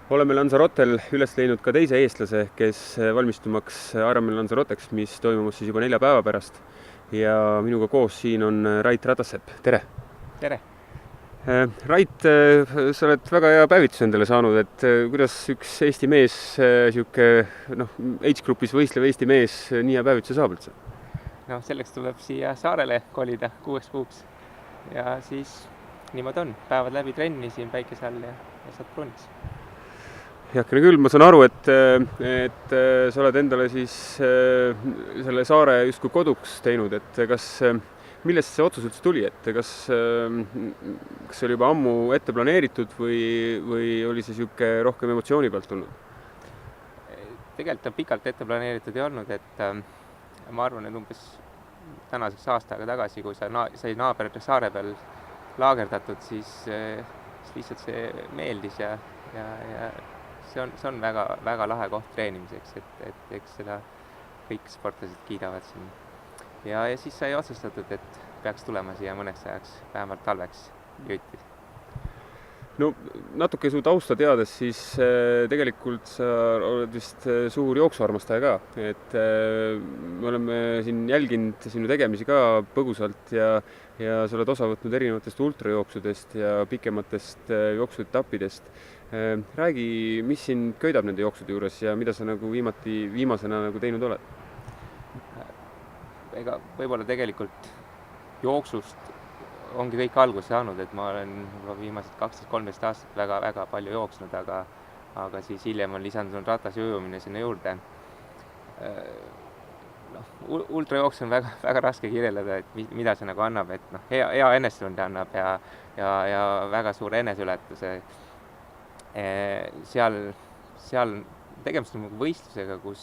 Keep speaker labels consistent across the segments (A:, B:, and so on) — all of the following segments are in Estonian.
A: Oleme Lanzarotel üles leidnud ka teise eestlase, kes valmistumaks Ironman Lanzaroteks, mis toimumas siis juba 4 päeva pärast. Ja minuga koos siin on Rait Ratassepp. Tere!
B: Tere!
A: Rait, sa oled väga hea päevitus endale saanud, et kuidas üks Eesti mees, H-grupis võistlev Eesti mees nii hea päevituse saab üldse?
B: No selleks tuleb siia saarele kolida 6 kuuks ja siis niimoodi on. Päevad läbi trenni siin päikese all ja saad krooniks.
A: Heakene küll, ma saan aru, et sa oled endale siis selle saare justkui koduks teinud, et millest see otsus üldse tuli, et kas see oli juba ammu ette planeeritud või oli see siuke rohkem emotsiooni pealt tulnud?
B: Tegelikult on pikalt ette planeeritud ei olnud, et ma arvan, et umbes tänaseks aasta aega tagasi, kui sai naaberite saare peal laagerdatud, siis lihtsalt see meeldis ja see on väga, väga lahe koht treenimiseks, et eks seda kõik sportlased kiidavad siin. Ja siis sai otsustatud, et peaks tulema siia mõneks ajaks, vähemalt talveks jõuti.
A: No natuke su tausta teades, siis tegelikult sa oled vist suur jooksuarmastaja ka, et me oleme siin jälginud sinu tegemisi ka põgusalt ja sa oled osa võtnud erinevatest ultrajooksudest ja pikematest jooksuetappidest. Räägi, mis sind köidab nende jooksude juures ja mida sa viimasena teinud oled?
B: Ega võib-olla tegelikult jooksust ongi kõik alguse saanud, et ma olen viimased 12-13 aastat väga palju jooksnud, aga siis hiljem on lisandunud ratas ja ujumine sinna juurde. Ultrajooks on väga raske kirjeldada, et mida see annab, et hea enesetunde annab ja väga suur eneseületuse. Seal tegemist on võistlusega, kus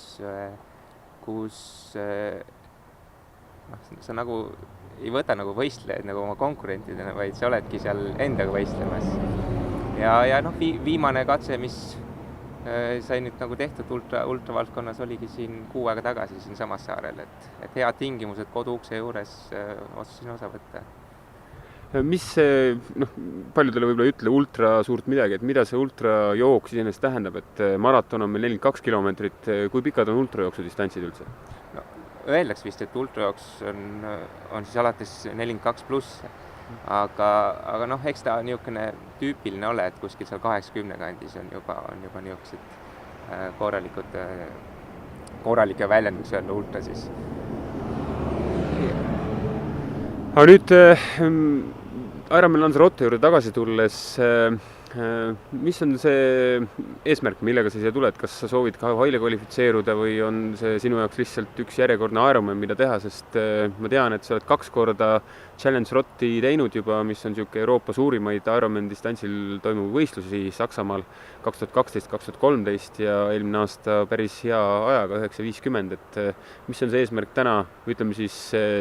B: sa ei võta võistlejaid oma konkurentidena, vaid sa oledki seal endaga võistlemas. Ja viimane katse, mis sai nüüd tehtud ultravaldkonnas, oligi siin 6 aega tagasi siin samas saarel, et head tingimused koduukse juures otsusin osa võtta.
A: Mis see, paljudele võib-olla ei ütle ultra suurt midagi, et mida see ultrajooks iseenesest tähendab, et maraton on meil 42 kilomeetrit, kui pikad on ultrajooksu distantsid üldse?
B: Öeldaks vist, et ultrajooks on siis alates 42 pluss, aga eks ta on niisugune tüüpiline ole, et kuskil seal 80 kandis on juba niisugused korralike väljendus öelda ultra siis.
A: Aga nüüd Ironman Lanzarote juurde tagasi tulles, mis on see eesmärk, millega sa siia tuled? Kas sa soovid ka haile kvalifitseeruda või on see sinu jaoks lihtsalt üks järjekordne Ironman, mida teha, sest ma tean, et sa oled 2 korda Challenge Rotti teinud juba, mis on siuke Euroopa suurimaid Ironman distantsil toimuv võistlusi Saksamaal 2012-2013 ja eelmine aasta päris hea ajaga 9.50, et mis on see eesmärk täna, ütleme siis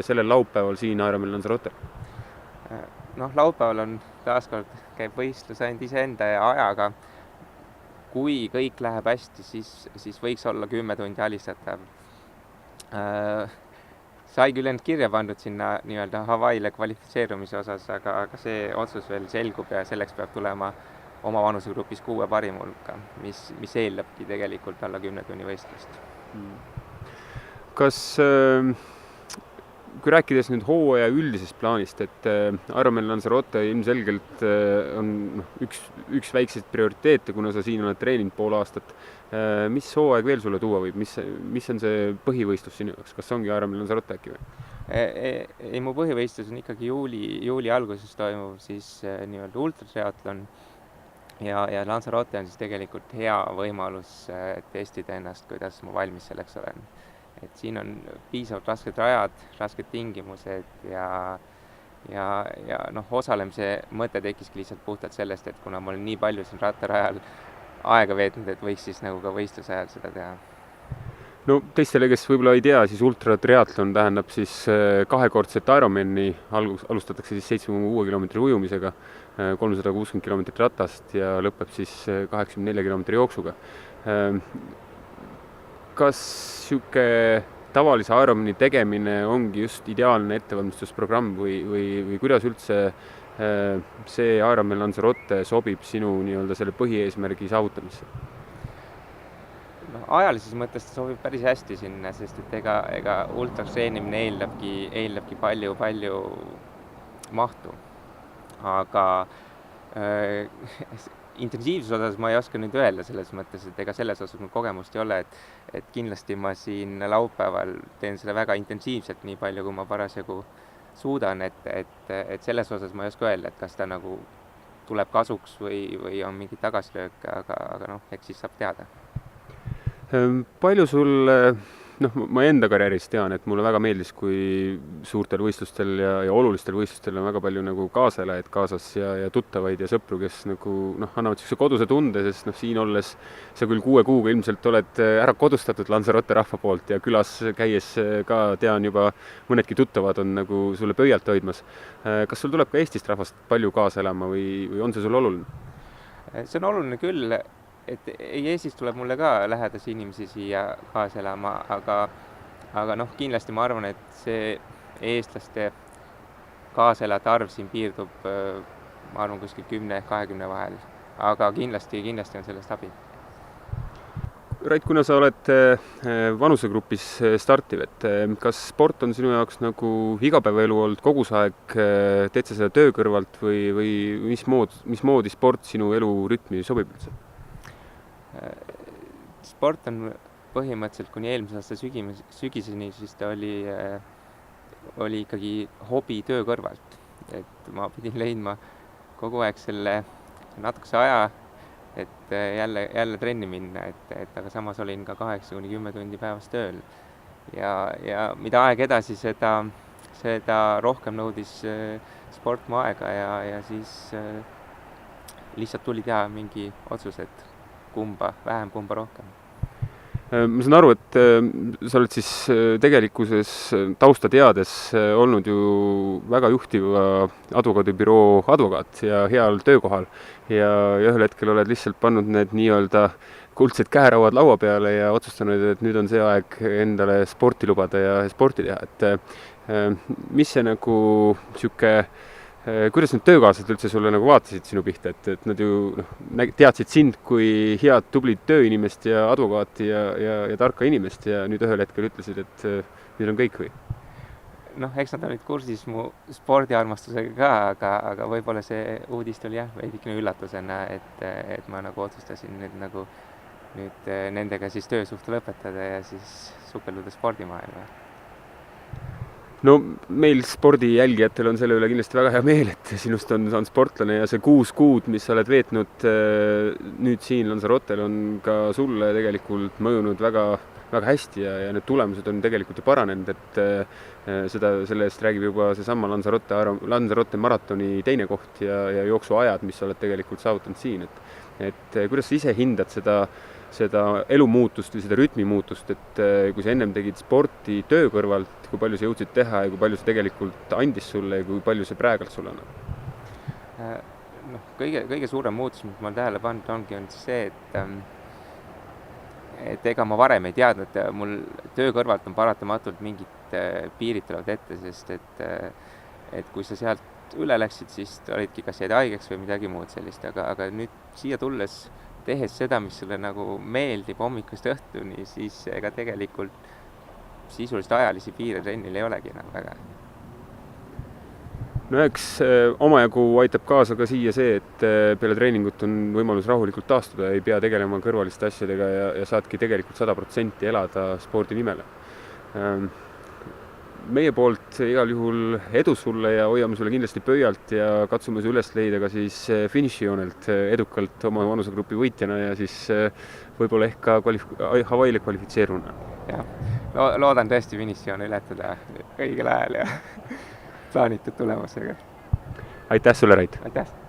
A: sellel laupäeval siin Ironman Lanzarote?
B: Laupäeval on taaskord käib võistlus ainult iseenda ja ajaga. Kui kõik läheb hästi, siis võiks olla 10 tundi alistatav. Sai küll end kirja pandud sinna nii-öelda Hawaii'le kvalifitseerumise osas, aga see otsus veel selgub ja selleks peab tulema oma vanusegrupis 6 parim hulka, mis eeldabki tegelikult alla 10 tunni võistlust.
A: Kas kui rääkides nüüd hooaja üldisest plaanist, et Ironman Lanzarote ilmselgelt on üks väikseid prioriteete, kuna sa siin oled treeninud pool aastat. Mis hooaeg veel sulle tuua võib? Mis on see põhivõistlus sinu jaoks? Kas ongi Ironman Lanzarote äkki või?
B: Ei, mu põhivõistlus on ikkagi juuli alguses toimuv siis nii-öelda ultratriatlon ja Lanzarote on siis tegelikult hea võimalus testida ennast, kuidas ma valmis selleks olen. Et siin on piisavalt rasked rajad, rasked tingimused ja osalemise mõte tekiski lihtsalt puhtalt sellest, et kuna ma olen nii palju siin rattarajal aega veetnud, et võiks siis ka võistluse ajal seda teha.
A: No teistele, kes võib-olla ei tea, siis ultratriatlon tähendab siis 2-kordset Ironmani, alustatakse siis 7,6 kilomeetri ujumisega, 360 kilomeetrit ratast ja lõpeb siis 84 kilomeetri jooksuga. Kas siuke tavalise Ironmani tegemine ongi just ideaalne ettevalmistusprogramm või kuidas üldse see Ironman Lanzarote sobib sinu nii-öelda selle põhieesmärgi saavutamisse?
B: Ajalises mõttes ta sobib päris hästi sinna, sest et ega ultras treenimine eeldabki palju mahtu. Aga intensiivsuse osas ma ei oska nüüd öelda selles mõttes, et ega selles osas mul kogemust ei ole, et kindlasti ma siin laupäeval teen seda väga intensiivselt, nii palju, kui ma parasjagu suudan, et selles osas ma ei oska öelda, et kas ta nagu tuleb kasuks või on mingit tagasilööke, aga eks siis saab teada.
A: Palju sul, ma enda karjääris tean, et mulle väga meeldis, kui suurtel võistlustel ja olulistel võistlustel on väga palju nagu kaaselajaid kaasas ja tuttavaid ja sõpru, kes nagu annavad sellise koduse tunde, sest siin olles sa küll 6 kuuga ilmselt oled ära kodustatud Lanzarote rahva poolt ja külas käies ka tean juba mõnedki tuttavad on nagu sulle pöialt hoidmas. Kas sul tuleb ka Eestist rahvast palju kaasa elama või on see sul oluline?
B: See on oluline küll, et Eestis tuleb mulle ka lähedasi inimesi siia kaasa elama, aga kindlasti ma arvan, et see eestlaste kaaselajate arv siin piirdub, ma arvan, kuskil 10-20 vahel, aga kindlasti on sellest abi.
A: Rait, kuna sa oled vanusegrupis startiv, et kas sport on sinu jaoks nagu igapäevaelu olnud kogu see aeg, teed sa seda töö kõrvalt või mismoodi sport sinu elurütmi sobib üldse?
B: Sport on põhimõtteliselt kuni eelmise aasta sügiseni, siis ta oli ikkagi hobi töö kõrvalt. Et ma pidin leidma kogu aeg selle natukese aja, et jälle trenni minna, aga samas olin ka 8-10 tundi päevas tööl. Ja mida aeg edasi, seda rohkem nõudis sport mu aega ja siis lihtsalt tuli teha mingi otsus, et kumba vähem, kumba rohkem.
A: Ma saan aru, et sa oled siis tegelikkuses tausta teades olnud ju väga juhtiva advokaadibüroo advokaat ja heal töökohal ja ühel hetkel oled lihtsalt pannud need nii-öelda kuldsed käerauad laua peale ja otsustanud, et nüüd on see aeg endale sporti lubada ja sporti teha. Et mis see nagu kuidas need töökaaslased üldse sulle nagu vaatasid sinu pihta, et nad ju teadsid sind kui head tublit tööinimest ja advokaati ja tarka inimest ja nüüd ühel hetkel ütlesid, et nüüd on kõik või?
B: Eks nad olid kursis mu spordiarmastusega ka, aga võib-olla see uudis tuli veidikene üllatusena, et ma nagu otsustasin nüüd nendega siis töösuhte lõpetada ja siis sukelduda spordimaailma.
A: No meil spordijälgijatel on selle üle kindlasti väga hea meel, et sinust on sportlane ja see 6 kuud, mis sa oled veetnud nüüd siin Lanzarotel, on ka sulle tegelikult mõjunud väga hästi ja need tulemused on tegelikult ju paranenud, et selle eest räägib juba seesama Lanzarote maratoni teine koht ja jooksuajad, mis sa oled tegelikult saavutanud siin. Et kuidas sa ise hindad seda elumuutust või seda rütmimuutust, et kui sa ennem tegid sporti töö kõrvalt, kui palju sa jõudsid teha ja kui palju see tegelikult andis sulle ja kui palju see praegult sulle annab?
B: Kõige suurem muutus, mis ma tähele pannud ongi see, et ega ma varem ei teadnud, mul töö kõrvalt on paratamatult mingid piirid tulevad ette, sest et kui sa sealt üle läksid, siis olidki kas jäid haigeks või midagi muud sellist, aga nüüd siia tulles tehes seda, mis sulle nagu meeldib hommikust õhtuni, siis ega tegelikult sisuliselt ajalisi piire trennil ei olegi enam väga.
A: No eks omajagu aitab kaasa ka siia see, et peale treeningut on võimalus rahulikult taastuda, ei pea tegelema kõrvaliste asjadega ja saadki tegelikult 100% elada spordi nimele. Meie poolt igal juhul edu sulle ja hoiame sulle kindlasti pöialt ja katsume su üles leida ka siis finišijoonelt edukalt oma vanusegrupi võitjana ja siis võib-olla ehk ka Hawaii'le kvalifitseeruna.
B: Loodan tõesti finišijoone ületada õigel ajal ja plaanitud tulemusega.
A: Aitäh sulle, Rait!
B: Aitäh!